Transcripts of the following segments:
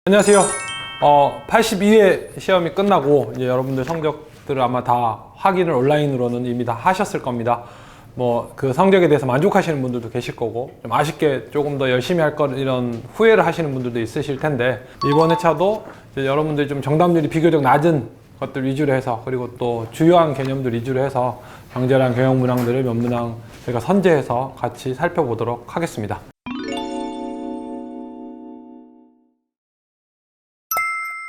안녕하세요. 82회 시험이 끝나고 이제 여러분들 성적들을 아마 다 확인을 온라인으로는 이미 다 하셨을 겁니다. 뭐 그 성적에 대해서 만족하시는 분들도 계실 거고 좀 아쉽게 조금 더 열심히 할 것 이런 후회를 하시는 분들도 있으실 텐데 이번 회차도 이제 여러분들이 좀 정답률이 비교적 낮은 것들 위주로 해서 그리고 또 주요한 개념들 위주로 해서 경제랑 경영 문항들을 몇 문항 저희가 선제해서 같이 살펴보도록 하겠습니다.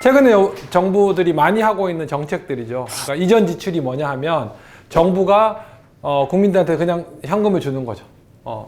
최근에 정부들이 많이 하고 있는 정책들이죠. 그러니까 이전 지출이 뭐냐 하면 정부가 국민들한테 그냥 현금을 주는 거죠.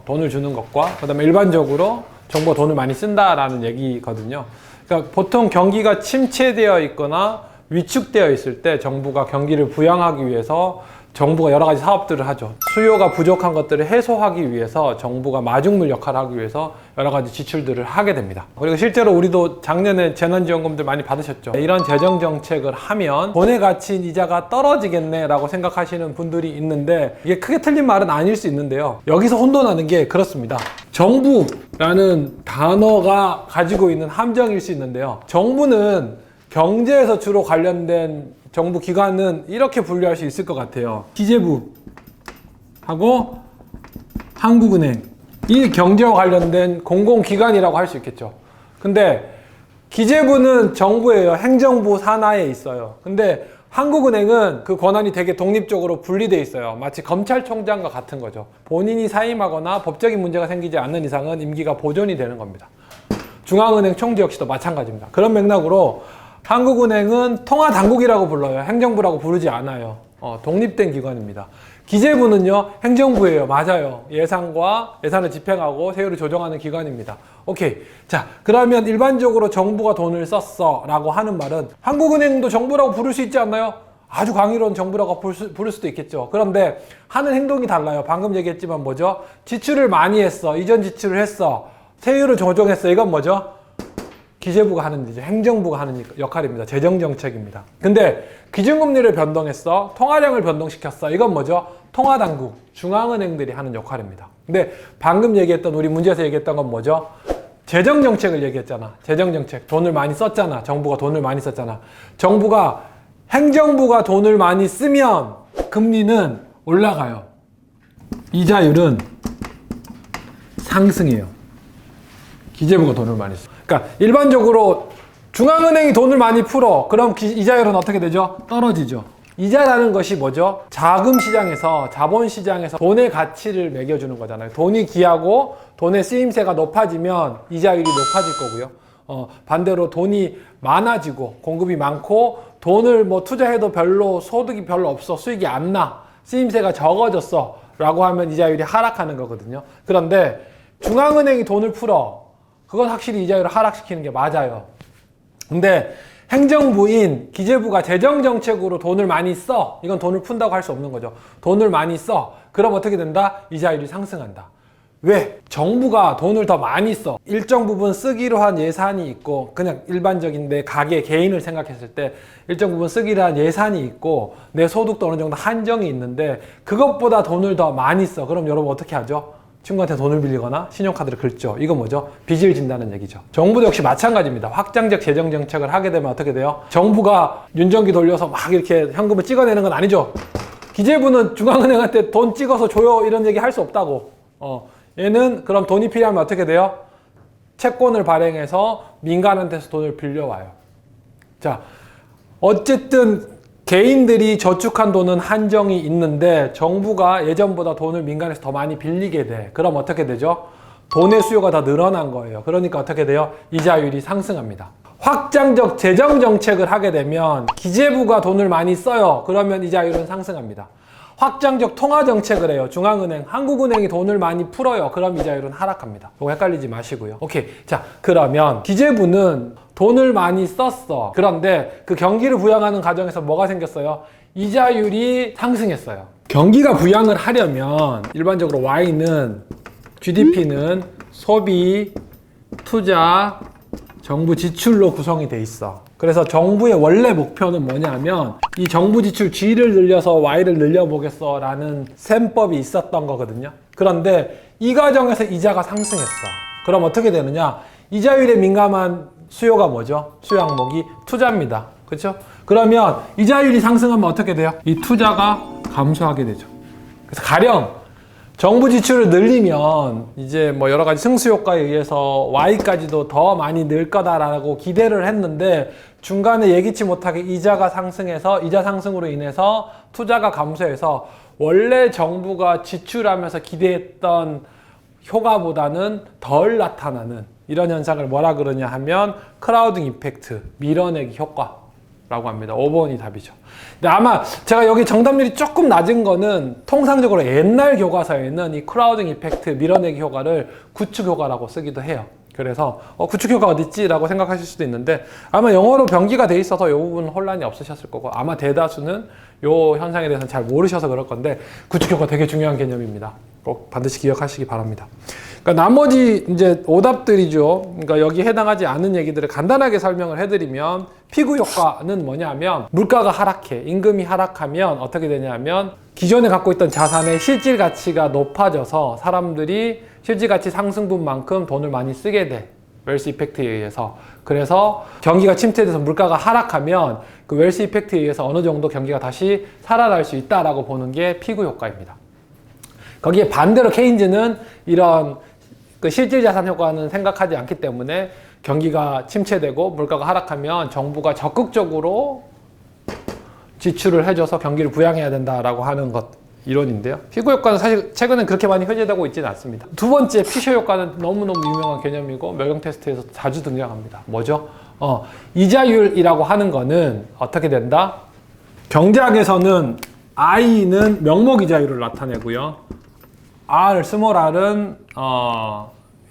돈을 주는 것과 그다음에 일반적으로 정부가 돈을 많이 쓴다라는 얘기거든요. 그러니까 보통 경기가 침체되어 있거나 위축되어 있을 때 정부가 경기를 부양하기 위해서 정부가 여러 가지 사업들을 하죠. 수요가 부족한 것들을 해소하기 위해서 정부가 마중물 역할을 하기 위해서 여러 가지 지출들을 하게 됩니다. 그리고 실제로 우리도 작년에 재난지원금들 많이 받으셨죠. 이런 재정정책을 하면 돈에 갇힌 이자가 떨어지겠네 라고 생각하시는 분들이 있는데 이게 크게 틀린 말은 아닐 수 있는데요. 여기서 혼돈하는 게 그렇습니다. 정부라는 단어가 가지고 있는 함정일 수 있는데요. 정부는 경제에서 주로 관련된 정부 기관은 이렇게 분류할 수 있을 것 같아요. 기재부하고 한국은행, 이 경제와 관련된 공공기관이라고 할 수 있겠죠. 근데 기재부는 정부예요. 행정부 산하에 있어요. 근데 한국은행은 그 권한이 되게 독립적으로 분리돼 있어요. 마치 검찰총장과 같은 거죠. 본인이 사임하거나 법적인 문제가 생기지 않는 이상은 임기가 보존이 되는 겁니다. 중앙은행 총재 역시도 마찬가지입니다. 그런 맥락으로 한국은행은 통화당국이라고 불러요. 행정부라고 부르지 않아요. 독립된 기관입니다. 기재부는요, 행정부예요. 맞아요. 예산을 집행하고 세율을 조정하는 기관입니다. 오케이. 자, 그러면 일반적으로 정부가 돈을 썼어 라고 하는 말은 한국은행도 정부라고 부를 수 있지 않나요? 아주 광의로운 정부라고 부를 수도 있겠죠. 그런데 하는 행동이 달라요. 방금 얘기했지만 뭐죠? 지출을 많이 했어. 이전 지출을 했어. 세율을 조정했어. 이건 뭐죠? 기재부가 하는 일이죠. 행정부가 하는 역할입니다. 재정정책입니다. 근데 기준금리를 변동했어. 통화량을 변동시켰어. 이건 뭐죠? 통화당국, 중앙은행들이 하는 역할입니다. 근데 방금 얘기했던 우리 문제에서 얘기했던 건 뭐죠? 재정정책을 얘기했잖아. 재정정책. 돈을 많이 썼잖아. 정부가 돈을 많이 썼잖아. 행정부가 돈을 많이 쓰면 금리는 올라가요. 이자율은 상승해요. 기재부가 돈을 많이 써. 그러니까 일반적으로 중앙은행이 돈을 많이 풀어. 그럼 이자율은 어떻게 되죠? 떨어지죠. 이자라는 것이 뭐죠? 자금시장에서, 자본시장에서 돈의 가치를 매겨주는 거잖아요. 돈이 귀하고 돈의 쓰임새가 높아지면 이자율이 높아질 거고요. 반대로 돈이 많아지고 공급이 많고 돈을 뭐 투자해도 소득이 별로 없어. 수익이 안 나. 쓰임새가 적어졌어. 라고 하면 이자율이 하락하는 거거든요. 그런데 중앙은행이 돈을 풀어. 그건 확실히 이자율을 하락시키는 게 맞아요. 근데 행정부인 기재부가 재정정책으로 돈을 많이 써. 이건 돈을 푼다고 할 수 없는 거죠. 돈을 많이 써. 그럼 어떻게 된다? 이자율이 상승한다. 왜? 정부가 돈을 더 많이 써. 일정 부분 쓰기로 한 예산이 있고, 그냥 일반적인데 개인을 생각했을 때 일정 부분 쓰기로 한 예산이 있고 내 소득도 어느 정도 한정이 있는데 그것보다 돈을 더 많이 써. 그럼 여러분 어떻게 하죠? 친구한테 돈을 빌리거나 신용카드를 긁죠. 이거 뭐죠? 빚을 진다는 얘기죠. 정부도 역시 마찬가지입니다. 확장적 재정정책을 하게 되면 어떻게 돼요? 정부가 윤전기 돌려서 막 이렇게 현금을 찍어내는 건 아니죠. 기재부는 중앙은행한테 돈 찍어서 줘요 이런 얘기 할 수 없다고. 얘는 그럼 돈이 필요하면 어떻게 돼요? 채권을 발행해서 민간한테서 돈을 빌려와요. 자, 어쨌든 개인들이 저축한 돈은 한정이 있는데 정부가 예전보다 돈을 민간에서 더 많이 빌리게 돼. 그럼 어떻게 되죠? 돈의 수요가 더 늘어난 거예요. 그러니까 어떻게 돼요? 이자율이 상승합니다. 확장적 재정정책을 하게 되면 기재부가 돈을 많이 써요. 그러면 이자율은 상승합니다. 확장적 통화정책을 해요. 중앙은행, 한국은행이 돈을 많이 풀어요. 그럼 이자율은 하락합니다. 이거 헷갈리지 마시고요. 오케이. 자, 그러면 기재부는 돈을 많이 썼어. 그런데 그 경기를 부양하는 과정에서 뭐가 생겼어요? 이자율이 상승했어요. 경기가 부양을 하려면 일반적으로 Y는 GDP는 소비, 투자, 정부 지출로 구성이 돼 있어. 그래서 정부의 원래 목표는 뭐냐면 이 정부 지출 G를 늘려서 Y를 늘려보겠어 라는 셈법이 있었던 거거든요. 그런데 이 과정에서 이자가 상승했어. 그럼 어떻게 되느냐? 이자율에 민감한 수요가 뭐죠? 수요 항목이 투자입니다. 그렇죠? 그러면 이자율이 상승하면 어떻게 돼요? 이 투자가 감소하게 되죠. 그래서 가령 정부 지출을 늘리면 이제 뭐 여러 가지 승수 효과에 의해서 Y까지도 더 많이 늘 거다라고 기대를 했는데 중간에 예기치 못하게 이자가 상승해서 이자 상승으로 인해서 투자가 감소해서 원래 정부가 지출하면서 기대했던 효과보다는 덜 나타나는 이런 현상을 뭐라 그러냐 하면 크라우딩 이펙트, 밀어내기 효과라고 합니다. 5번이 답이죠. 근데 아마 제가 여기 정답률이 조금 낮은 거는 통상적으로 옛날 교과서에는 이 크라우딩 이펙트, 밀어내기 효과를 구축 효과라고 쓰기도 해요. 그래서 구축 효과 어딨지? 라고 생각하실 수도 있는데 아마 영어로 병기가 돼 있어서 이 부분 혼란이 없으셨을 거고 아마 대다수는 이 현상에 대해서는 잘 모르셔서 그럴 건데 구축 효과 되게 중요한 개념입니다. 꼭 반드시 기억하시기 바랍니다. 그러니까 나머지 이제 오답들이죠. 그러니까 여기 해당하지 않은 얘기들을 간단하게 설명을 해드리면 피구 효과는 뭐냐면 물가가 하락해, 임금이 하락하면 어떻게 되냐면 기존에 갖고 있던 자산의 실질 가치가 높아져서 사람들이 실질 가치 상승분만큼 돈을 많이 쓰게 돼. 웰스 이펙트에 의해서. 그래서 경기가 침체돼서 물가가 하락하면 그 웰스 이펙트에 의해서 어느 정도 경기가 다시 살아날 수 있다라고 보는 게 피구 효과입니다. 거기에 반대로 케인즈는 이런 그 실질 자산 효과는 생각하지 않기 때문에 경기가 침체되고 물가가 하락하면 정부가 적극적으로 지출을 해줘서 경기를 부양해야 된다라고 하는 것 이론인데요. 피구 효과는 사실 최근엔 그렇게 많이 회자되고 있지는 않습니다. 두 번째 피셔 효과는 너무너무 유명한 개념이고 명령 테스트에서 자주 등장합니다. 뭐죠? 이자율이라고 하는 거는 어떻게 된다? 경제학에서는 I는 명목 이자율을 나타내고요. 스몰 r은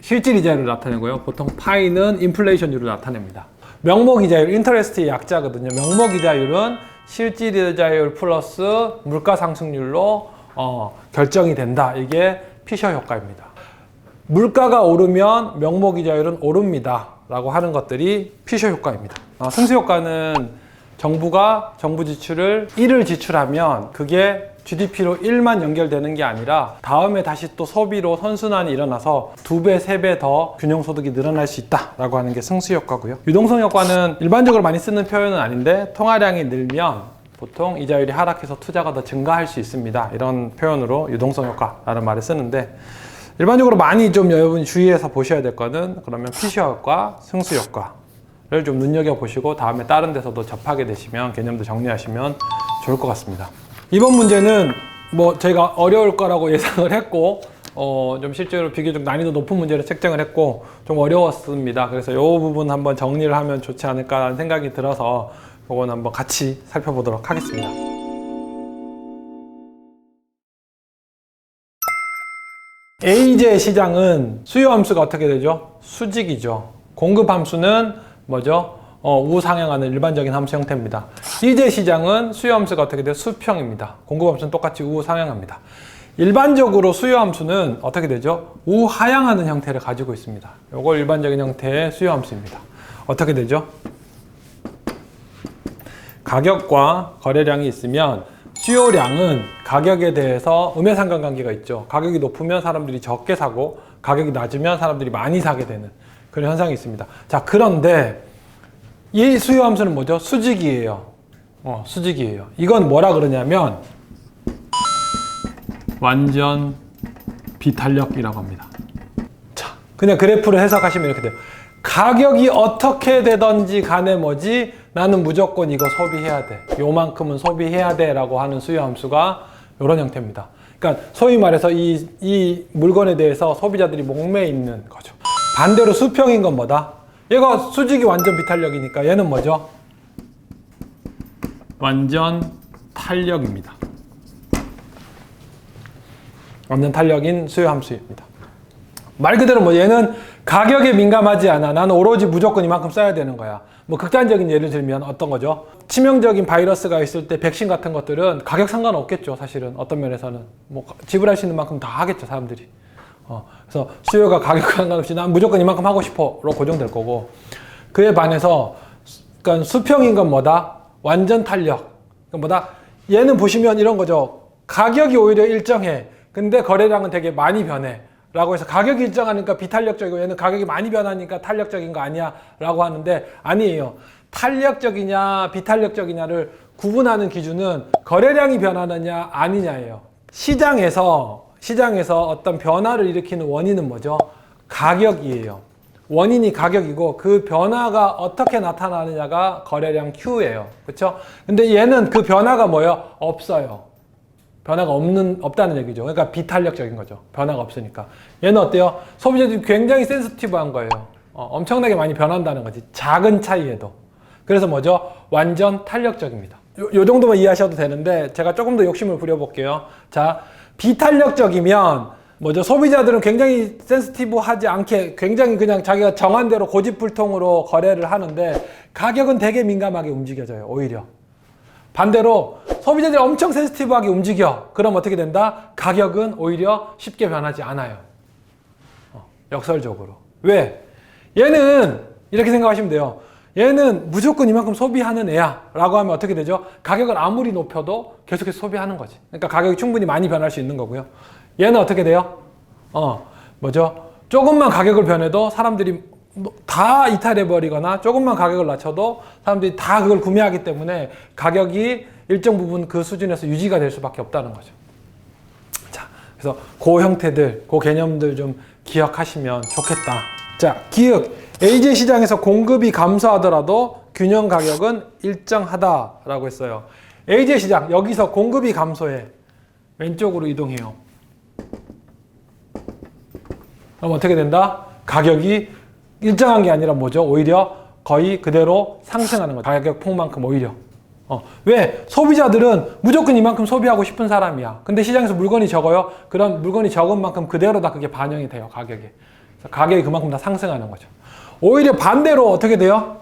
실질 이자율을 나타내고요. 보통 파이는 인플레이션율을 나타냅니다. 명목 이자율, 인터레스트의 약자거든요. 명목 이자율은 실질 이자율 플러스 물가 상승률로 결정이 된다. 이게 피셔 효과입니다. 물가가 오르면 명목 이자율은 오릅니다. 라고 하는 것들이 피셔 효과입니다. 승수 효과는 정부가 정부 지출을 1을 지출하면 그게 GDP로 1만 연결되는 게 아니라 다음에 다시 또 소비로 선순환이 일어나서 2배, 3배 더 균형소득이 늘어날 수 있다라고 하는 게 승수 효과고요. 유동성 효과는 일반적으로 많이 쓰는 표현은 아닌데 통화량이 늘면 보통 이자율이 하락해서 투자가 더 증가할 수 있습니다. 이런 표현으로 유동성 효과라는 말을 쓰는데 일반적으로 많이 좀 여러분이 주의해서 보셔야 될 거는 그러면 피셔 효과, 승수 효과를 좀 눈여겨보시고 다음에 다른 데서도 접하게 되시면 개념도 정리하시면 좋을 것 같습니다. 이번 문제는 뭐 제가 어려울 거라고 예상을 했고 좀 실제로 비교적 난이도 높은 문제를 책정을 했고 좀 어려웠습니다. 그래서 이 부분 한번 정리를 하면 좋지 않을까라는 생각이 들어서 이건 한번 같이 살펴보도록 하겠습니다. A제 시장은 수요 함수가 어떻게 되죠? 수직이죠. 공급 함수는 뭐죠? 우상향하는 일반적인 함수 형태입니다. B제 시장은 수요 함수가 어떻게 돼요? 수평입니다. 공급 함수는 똑같이 우상향합니다. 일반적으로 수요 함수는 어떻게 되죠? 우하향하는 형태를 가지고 있습니다. 이걸 일반적인 형태의 수요 함수입니다. 어떻게 되죠? 가격과 거래량이 있으면 수요량은 가격에 대해서 음해상관관계가 있죠. 가격이 높으면 사람들이 적게 사고 가격이 낮으면 사람들이 많이 사게 되는 그런 현상이 있습니다. 자, 그런데 이 수요 함수는 뭐죠? 수직이에요. 수직이에요. 이건 뭐라 그러냐면 완전 비탄력이라고 합니다. 자, 그냥 그래프를 해석하시면 이렇게 돼요. 가격이 어떻게 되든지 간에 뭐지? 나는 무조건 이거 소비해야 돼. 요만큼은 소비해야 돼. 라고 하는 수요 함수가 이런 형태입니다. 그러니까 소위 말해서 이 물건에 대해서 소비자들이 목매어 있는 거죠. 반대로 수평인 건 뭐다? 얘가 수직이 완전 비탄력이니까 얘는 뭐죠? 완전 탄력입니다. 완전 탄력인 수요 함수입니다. 말 그대로 뭐 얘는 가격에 민감하지 않아. 나는 오로지 무조건 이만큼 써야 되는 거야. 뭐 극단적인 예를 들면 어떤 거죠? 치명적인 바이러스가 있을 때 백신 같은 것들은 가격 상관없겠죠. 사실은 어떤 면에서는 뭐 지불할 수 있는 만큼 다 하겠죠. 사람들이. 그래서 수요가 가격 상관없이 난 무조건 이만큼 하고 싶어로 고정될 거고 그에 반해서 그러니까 수평인 건 뭐다? 완전 탄력. 그러니까 뭐다? 얘는 보시면 이런 거죠. 가격이 오히려 일정해. 근데 거래량은 되게 많이 변해. 라고 해서 가격이 일정하니까 비탄력적이고 얘는 가격이 많이 변하니까 탄력적인 거 아니야 라고 하는데 아니에요. 탄력적이냐 비탄력적이냐를 구분하는 기준은 거래량이 변하느냐 아니냐예요. 시장에서 어떤 변화를 일으키는 원인은 뭐죠? 가격이에요. 원인이 가격이고 그 변화가 어떻게 나타나느냐가 거래량 Q예요. 그렇죠? 근데 얘는 그 변화가 뭐예요? 없어요. 변화가 없다는 얘기죠. 그러니까 비탄력적인 거죠. 변화가 없으니까. 얘는 어때요? 소비자들이 굉장히 센시티브한 거예요. 엄청나게 많이 변한다는 거지. 작은 차이에도. 그래서 뭐죠? 완전 탄력적입니다. 요 정도만 이해하셔도 되는데 제가 조금 더 욕심을 부려볼게요. 자, 비탄력적이면 뭐죠? 소비자들은 굉장히 센시티브하지 않게 굉장히 그냥 자기가 정한 대로 고집불통으로 거래를 하는데 가격은 되게 민감하게 움직여져요. 오히려. 반대로 소비자들이 엄청 센시티브하게 움직여. 그럼 어떻게 된다? 가격은 오히려 쉽게 변하지 않아요. 역설적으로. 왜? 얘는 이렇게 생각하시면 돼요. 얘는 무조건 이만큼 소비하는 애야 라고 하면 어떻게 되죠? 가격을 아무리 높여도 계속해서 소비하는 거지. 그러니까 가격이 충분히 많이 변할 수 있는 거고요. 얘는 어떻게 돼요? 뭐죠? 조금만 가격을 변해도 사람들이 다 이탈해버리거나 조금만 가격을 낮춰도 사람들이 다 그걸 구매하기 때문에 가격이 일정 부분 그 수준에서 유지가 될 수밖에 없다는 거죠. 자, 그래서 그 형태들, 그 개념들 좀 기억하시면 좋겠다. 자, 기억. AJ 시장에서 공급이 감소하더라도 균형 가격은 일정하다라고 했어요. AJ 시장, 여기서 공급이 감소해. 왼쪽으로 이동해요. 그럼 어떻게 된다? 가격이 일정한 게 아니라 뭐죠? 오히려 거의 그대로 상승하는 거죠. 가격 폭만큼 오히려. 왜? 소비자들은 무조건 이만큼 소비하고 싶은 사람이야. 근데 시장에서 물건이 적어요. 그럼 물건이 적은 만큼 그대로 다 그게 반영이 돼요. 가격에. 그래서 가격이 그만큼 다 상승하는 거죠. 오히려 반대로 어떻게 돼요?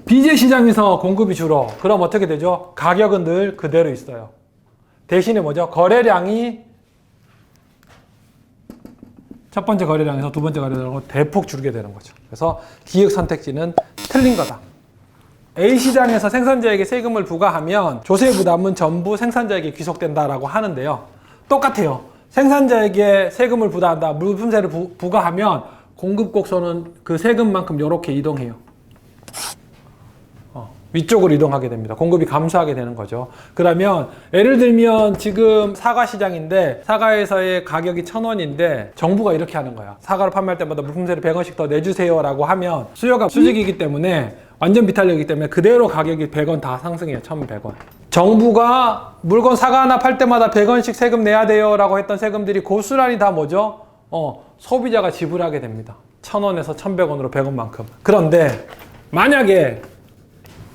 BJ 시장에서 공급이 줄어. 그럼 어떻게 되죠? 가격은 늘 그대로 있어요. 대신에 뭐죠? 거래량이 첫 번째 거래량에서 두 번째 거래량으로 대폭 줄게 되는 거죠. 그래서 기획 선택지는 틀린 거다. A 시장에서 생산자에게 세금을 부과하면 조세 부담은 전부 생산자에게 귀속된다라고 하는데요. 똑같아요. 생산자에게 세금을 부과한다. 물품세를 부과하면 공급곡선은 그 세금만큼 이렇게 이동해요. 위쪽으로 이동하게 됩니다. 공급이 감소하게 되는 거죠. 그러면 예를 들면 지금 사과 시장인데 사과에서의 가격이 1,000원인데 정부가 이렇게 하는 거야. 사과를 판매할 때마다 물품세를 100원씩 더 내주세요 라고 하면 수요가 수직이기 때문에 완전 비탄력이기 때문에 그대로 가격이 100원 다 상승해요. 1,100원. 정부가 물건 사과 하나 팔 때마다 100원씩 세금 내야 돼요 라고 했던 세금들이 고스란히 다 뭐죠? 소비자가 지불하게 됩니다. 1,000원에서 1,100원으로 100원만큼. 그런데 만약에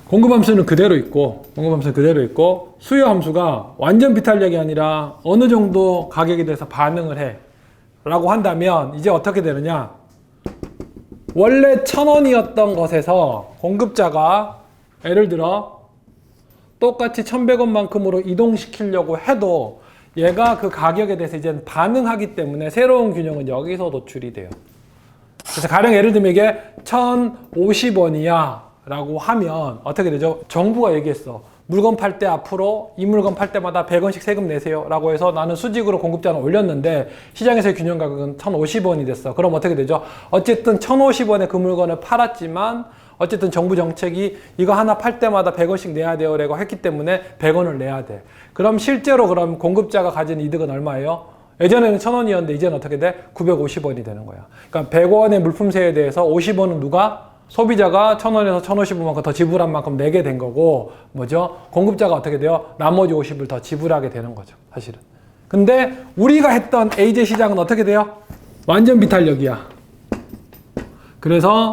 공급 함수는 그대로 있고 수요 함수가 완전 비탄력이 아니라 어느 정도 가격에 대해서 반응을 해 라고 한다면 이제 어떻게 되느냐? 원래 1,000원이었던 것에서 공급자가 예를 들어 똑같이 1,100원만큼으로 이동시키려고 해도 얘가 그 가격에 대해서 이제 반응하기 때문에 새로운 균형은 여기서 도출이 돼요. 그래서 가령 예를 들면 이게 1,050원이야 라고 하면 어떻게 되죠? 정부가 얘기했어. 물건 팔 때 앞으로 이 물건 팔 때마다 100원씩 세금 내세요 라고 해서 나는 수직으로 공급자는 올렸는데 시장에서의 균형 가격은 1,050원이 됐어. 그럼 어떻게 되죠? 어쨌든 1,050원에 그 물건을 팔았지만 어쨌든 정부 정책이 이거 하나 팔 때마다 100원씩 내야 돼요 라고 했기 때문에 100원을 내야 돼. 그럼 실제로 그럼 공급자가 가진 이득은 얼마예요? 예전에는 1,000원이었는데 이제는 어떻게 돼? 950원이 되는 거야. 그러니까 100원의 물품세에 대해서 50원은 누가? 소비자가 1,000원에서 1,050원만큼 더 지불한 만큼 내게 된 거고 뭐죠? 공급자가 어떻게 돼요? 나머지 50을 더 지불하게 되는 거죠. 사실은. 근데 우리가 했던 AJ 시장은 어떻게 돼요? 완전 비탄력이야. 그래서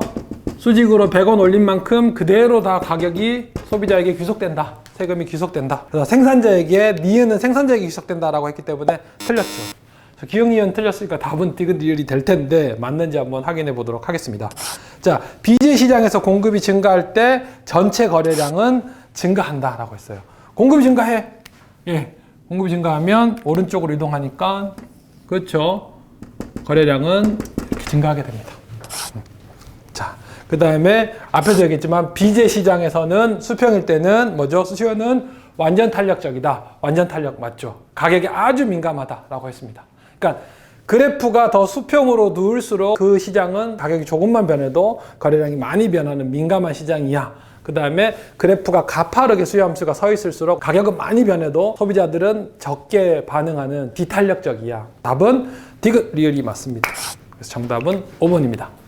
수직으로 100원 올린 만큼 그대로 다 가격이 소비자에게 귀속된다. 세금이 귀속된다. 그래서 생산자에게 니은은 생산자에게 귀속된다라고 했기 때문에 틀렸죠. 기억 니은 틀렸으니까 답은 디귿리을이 될 텐데 맞는지 한번 확인해 보도록 하겠습니다. 자, BJ 시장에서 공급이 증가할 때 전체 거래량은 증가한다라고 했어요. 공급이 증가해. 예, 공급이 증가하면 오른쪽으로 이동하니까 그렇죠. 거래량은 이렇게 증가하게 됩니다. 자, 그 다음에 앞에서 얘기했지만 BJ 시장에서는 수평일 때는 뭐죠? 수요는 완전 탄력적이다. 완전 탄력 맞죠? 가격에 아주 민감하다라고 했습니다. 그러니까 그래프가 더 수평으로 누울수록 그 시장은 가격이 조금만 변해도 거래량이 많이 변하는 민감한 시장이야. 그 다음에 그래프가 가파르게 수요함수가 서 있을수록 가격은 많이 변해도 소비자들은 적게 반응하는 비탄력적이야. 답은 디귿 리을이 맞습니다. 그래서 정답은 5번입니다.